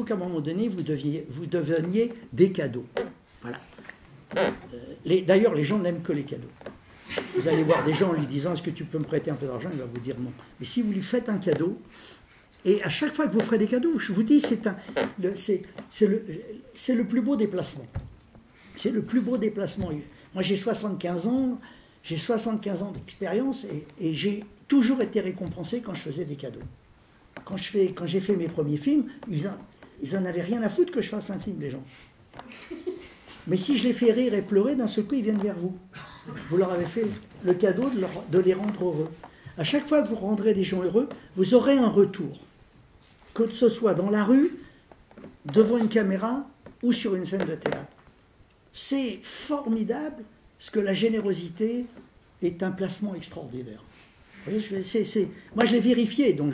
qu'à un moment donné, vous deveniez des cadeaux. Voilà. D'ailleurs, les gens n'aiment que les cadeaux. Vous allez voir des gens en lui disant « Est-ce que tu peux me prêter un peu d'argent ?» Il va vous dire non. Mais si vous lui faites un cadeau, et à chaque fois que vous ferez des cadeaux, je vous dis, c'est le plus beau déplacement. C'est le plus beau déplacement. Moi, j'ai 75 ans, d'expérience et j'ai toujours été récompensé quand je faisais des cadeaux. Quand j'ai fait mes premiers films, ils en avaient rien à foutre que je fasse un film, les gens. Mais si je les fais rire et pleurer, d'un seul coup, ils viennent vers vous. Vous leur avez fait le cadeau de les rendre heureux. À chaque fois que vous rendrez des gens heureux, vous aurez un retour. Que ce soit dans la rue, devant une caméra ou sur une scène de théâtre. C'est formidable, parce que la générosité est un placement extraordinaire. Vous voyez, moi, je l'ai vérifié, donc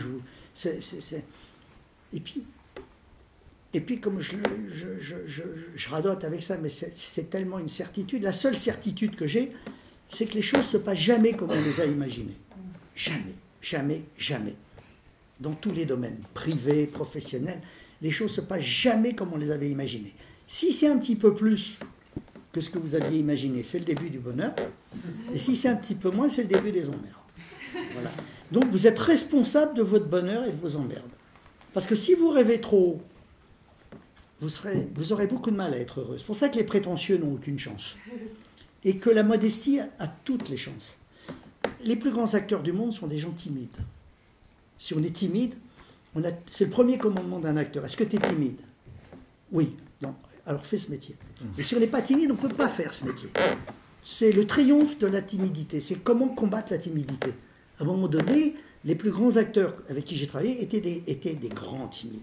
Et puis, comme je radote avec ça, mais c'est tellement une certitude. La seule certitude que j'ai, c'est que les choses ne se passent jamais comme on les a imaginées. Jamais, jamais, jamais. Dans tous les domaines, privés, professionnels, les choses ne se passent jamais comme on les avait imaginées. Si c'est un petit peu plus que ce que vous aviez imaginé, c'est le début du bonheur. Et si c'est un petit peu moins, c'est le début des emmerdes. Voilà. Donc vous êtes responsable de votre bonheur et de vos emmerdes. Parce que si vous rêvez trop haut, vous aurez beaucoup de mal à être heureux. C'est pour ça que les prétentieux n'ont aucune chance. Et que la modestie a toutes les chances. Les plus grands acteurs du monde sont des gens timides. Si on est timide, c'est le premier commandement d'un acteur. Est-ce que tu es timide? Oui. Non. Alors fais ce métier. Et si on n'est pas timide, on ne peut pas faire ce métier. C'est le triomphe de la timidité. C'est comment combattre la timidité. À un moment donné, les plus grands acteurs avec qui j'ai travaillé étaient des grands timides.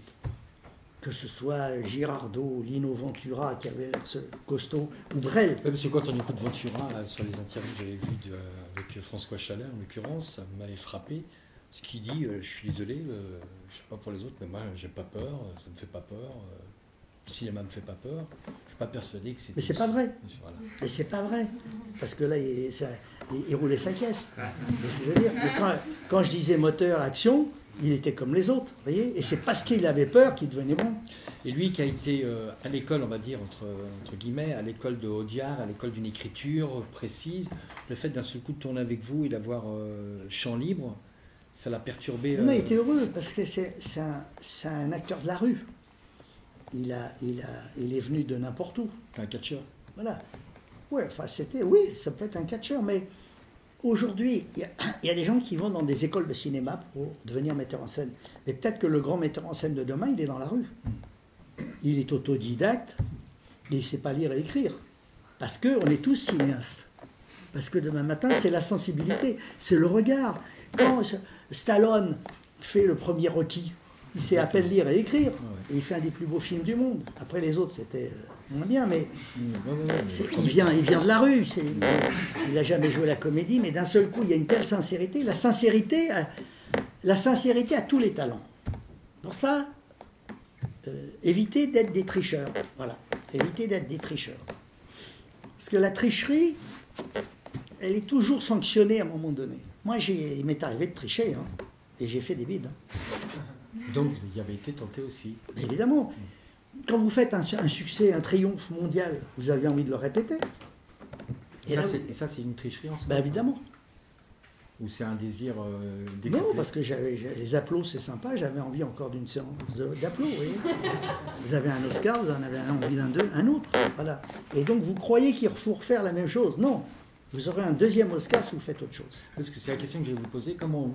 Que ce soit Girardot, Lino Ventura, qui avait l'air costaud, ou Brel. Oui, parce que quand on écoute Ventura, sur les interviews que j'avais vues avec François Chalin, en l'occurrence, ça m'avait frappé. Ce qu'il dit, je suis désolé, je ne sais pas pour les autres, mais moi, j'ai pas peur, ça ne me fait pas peur. Le cinéma ne me fait pas peur. Je ne suis pas persuadé que c'est... Mais c'est pas vrai. Voilà. Mais c'est pas vrai. Parce que là, il roulait sa caisse. Je veux dire, quand je disais moteur, action, il était comme les autres, vous voyez. Et c'est parce qu'il avait peur qu'il devenait bon. Et lui qui a été à l'école, on va dire, entre guillemets, à l'école de Audiard, à l'école d'une écriture précise, le fait d'un seul coup de tourner avec vous et d'avoir champ libre, ça l'a perturbé. Non, il était heureux, parce que c'est un acteur de la rue. Il est venu de n'importe où. Un catcheur. Voilà. Ouais, enfin, oui, ça peut être un catcheur, mais aujourd'hui, il y a des gens qui vont dans des écoles de cinéma pour devenir metteur en scène. Mais peut-être que le grand metteur en scène de demain, il est dans la rue. Il est autodidacte, il ne sait pas lire et écrire. Parce qu'on est tous cinéastes. Parce que demain matin, c'est la sensibilité, c'est le regard. Quand Stallone fait le premier Rocky, il sait à peine lire et écrire, et il fait un des plus beaux films du monde. Après les autres, c'était moins bien, mais il vient de la rue. Il n'a jamais joué la comédie, mais d'un seul coup, il y a une telle sincérité. La sincérité a tous les talents. Pour ça, évitez d'être des tricheurs. Voilà, évitez d'être des tricheurs. Parce que la tricherie, elle est toujours sanctionnée à un moment donné. Moi, il m'est arrivé de tricher, hein, et j'ai fait des bides. Hein. Donc vous y avez été tenté aussi. Évidemment. Quand vous faites un succès, un triomphe mondial, vous avez envie de le répéter. Et ça, c'est une tricherie en ce moment? Ben évidemment. Ou c'est un désir Non, parce que les applaudissements, c'est sympa, j'avais envie encore d'une séance d'applaudissements. Vous avez un Oscar, vous en avez envie un autre. Voilà. Et donc vous croyez qu'il faut refaire la même chose? Non. Vous aurez un deuxième Oscar si vous faites autre chose. Parce que c'est la question que je vais vous poser. Comment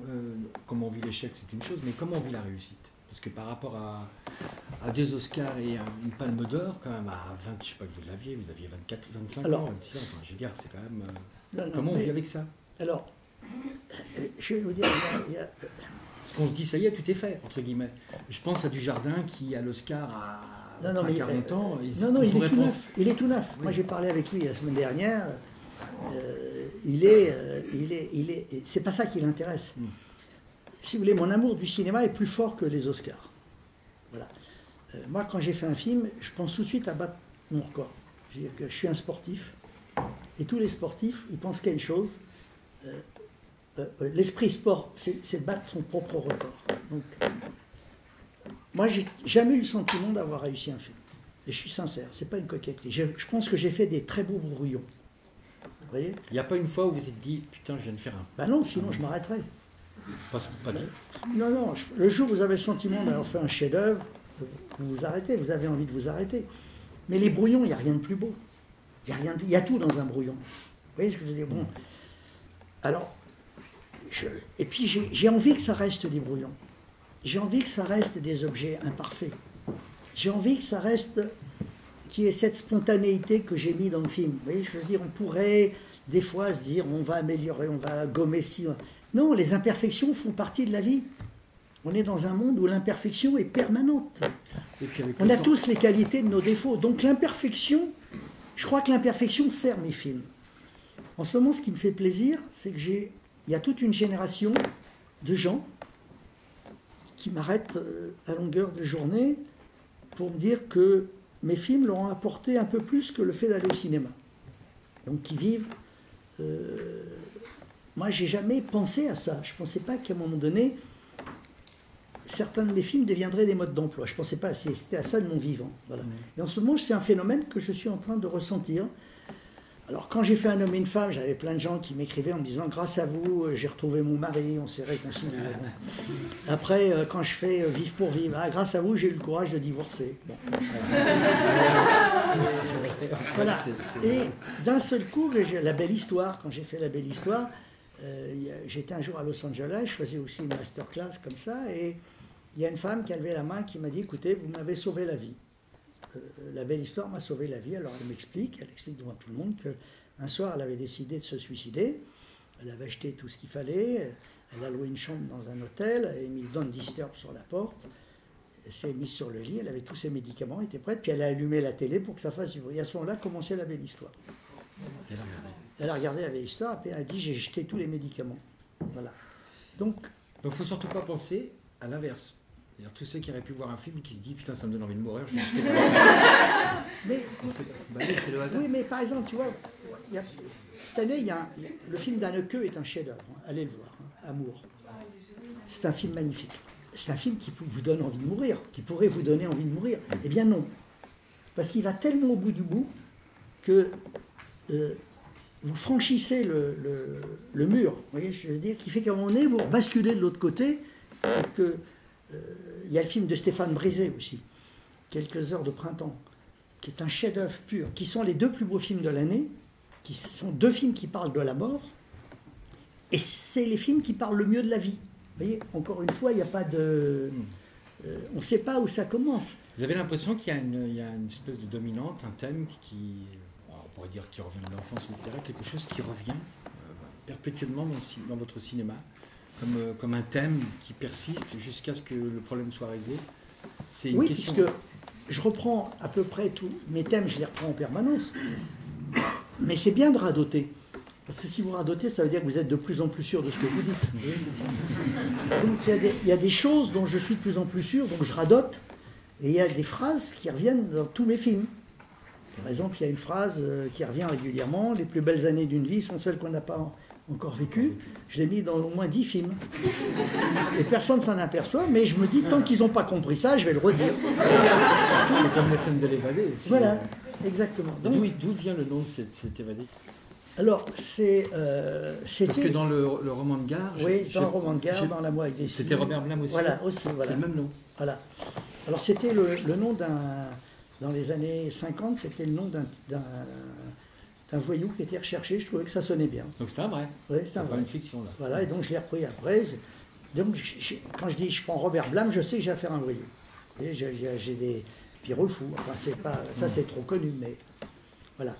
on vit l'échec, c'est une chose, mais comment on vit la réussite? Parce que par rapport à 2 Oscars et à une Palme d'Or, quand même, à 20, je ne sais pas que vous l'aviez, vous aviez 24, 25 ans, 26 ans, enfin, je veux dire, c'est quand même... comment on vit avec ça? Alors, je vais vous dire... Parce qu'on se dit, ça y est, tout est fait, entre guillemets. Je pense à Dujardin qui a l'Oscar à 40 ans. Il est tout neuf. Oui. Moi, j'ai parlé avec lui la semaine dernière. C'est pas ça qui l'intéresse. Si vous voulez, mon amour du cinéma est plus fort que les Oscars. Voilà. Moi, quand j'ai fait un film, je pense tout de suite à battre mon record. Je suis un sportif, et tous les sportifs, ils pensent qu'à une chose. L'esprit sport, c'est de battre son propre record. Donc, moi, j'ai jamais eu le sentiment d'avoir réussi un film. Et je suis sincère, c'est pas une coquetterie. Je pense que j'ai fait des très beaux brouillons. Vous voyez? Il n'y a pas une fois où vous vous êtes dit, putain, je viens de faire un... Ben non, sinon je m'arrêterais. Pas dit. Non, non, le jour où vous avez le sentiment d'avoir fait un chef-d'œuvre, vous vous arrêtez, vous avez envie de vous arrêter. Mais les brouillons, il n'y a rien de plus beau. Il y a tout dans un brouillon. Vous voyez ce que je veux dire? Bon. Alors, et puis j'ai envie que ça reste des brouillons. J'ai envie que ça reste des objets imparfaits. J'ai envie que ça reste, qu'il y ait cette spontanéité que j'ai mis dans le film. Vous voyez ce que je veux dire? On pourrait des fois se dire, on va améliorer, on va gommer ci. Non, les imperfections font partie de la vie. On est dans un monde où l'imperfection est permanente. On a tous les qualités de nos défauts. Donc l'imperfection, je crois que l'imperfection sert mes films. En ce moment, ce qui me fait plaisir, c'est que il y a toute une génération de gens qui m'arrêtent à longueur de journée pour me dire que mes films leur ont apporté un peu plus que le fait d'aller au cinéma. Donc qui vivent... Moi, j'ai jamais pensé à ça. Je ne pensais pas qu'à un moment donné, certains de mes films deviendraient des modes d'emploi. Je ne pensais pas, c'était à ça de mon vivant. Voilà. Et en ce moment, c'est un phénomène que je suis en train de ressentir. Alors, quand j'ai fait Un homme et une femme, j'avais plein de gens qui m'écrivaient en me disant « Grâce à vous, j'ai retrouvé mon mari, on s'est réconciliés. » Après, quand je fais Vivre pour vivre, ah, grâce à vous, j'ai eu le courage de divorcer. Bon. Voilà. Et d'un seul coup, La Belle Histoire, quand j'ai fait La Belle Histoire, j'étais un jour à Los Angeles, je faisais aussi une masterclass comme ça, et il y a une femme qui a levé la main qui m'a dit « Écoutez, vous m'avez sauvé la vie. La Belle Histoire m'a sauvé la vie. » Alors elle explique devant tout le monde qu'un soir elle avait décidé de se suicider, elle avait acheté tout ce qu'il fallait, elle a loué une chambre dans un hôtel, elle a mis Don't Disturb sur la porte, elle s'est mise sur le lit, elle avait tous ses médicaments, elle était prête, puis elle a allumé la télé pour que ça fasse du bruit. Et à ce moment-là commençait La Belle Histoire. Elle a regardé La Belle Histoire, et elle a dit « J'ai jeté tous les médicaments. » Voilà. Donc il ne faut surtout pas penser à l'inverse. C'est-à-dire tous ceux qui auraient pu voir un film et qui se disent putain ça me donne envie de mourir, je vais jeter mais, c'est le hasard. oui, mais par exemple, tu vois, cette année, le film d'Anneke est un chef-d'œuvre. Hein, allez le voir, hein, Amour. C'est un film magnifique. C'est un film qui vous donne envie de mourir, qui pourrait vous donner envie de mourir. Eh bien non. Parce qu'il va tellement au bout du bout que vous franchissez le mur. Vous voyez, je veux dire, qui fait qu'à un moment donné, vous basculez de l'autre côté et que... Il y a le film de Stéphane Brisé aussi, Quelques heures de printemps, qui est un chef-d'œuvre pur, qui sont les deux plus beaux films de l'année, qui sont deux films qui parlent de la mort, et c'est les films qui parlent le mieux de la vie. Vous voyez, encore une fois, il n'y a pas de... on ne sait pas où ça commence. Vous avez l'impression qu'il y a une espèce de dominante, un thème qui, on pourrait dire qui revient de l'enfance, etc., quelque chose qui revient perpétuellement dans votre cinéma, comme un thème qui persiste jusqu'à ce que le problème soit réglé. C'est une question... puisque je reprends à peu près tous mes thèmes, je les reprends en permanence. Mais c'est bien de radoter. Parce que si vous radotez, ça veut dire que vous êtes de plus en plus sûr de ce que vous dites. Donc il y a des choses dont je suis de plus en plus sûr, donc je radote. Et il y a des phrases qui reviennent dans tous mes films. Par exemple, il y a une phrase qui revient régulièrement, « Les plus belles années d'une vie sont celles qu'on n'a pas encore vécues ». Je l'ai mis dans au moins 10 films. Et personne ne s'en aperçoit, mais je me dis, tant qu'ils n'ont pas compris ça, je vais le redire. C'est comme la scène de l'évadé aussi. Voilà, exactement. D'où vient le nom de cet évadé? Alors, c'était... Parce que dans le roman de Gare... Oui, dans le roman de Gare, dans La Moi avec des cygnes. C'était Robert Blum aussi. Voilà, aussi. Voilà. C'est le même nom. Voilà. Alors, c'était le nom d'un... Dans les années 50, c'était le nom d'un voyou qui était recherché. Je trouvais que ça sonnait bien. Donc c'est un vrai. Oui, c'est un vrai. Pas une fiction, là. Voilà, et donc je l'ai repris après. Donc, quand je dis je prends Robert Blum, je sais que j'ai affaire à un voyou. Et j'ai des Pirou fous. Enfin, c'est pas... Ça, c'est trop connu, mais... Voilà.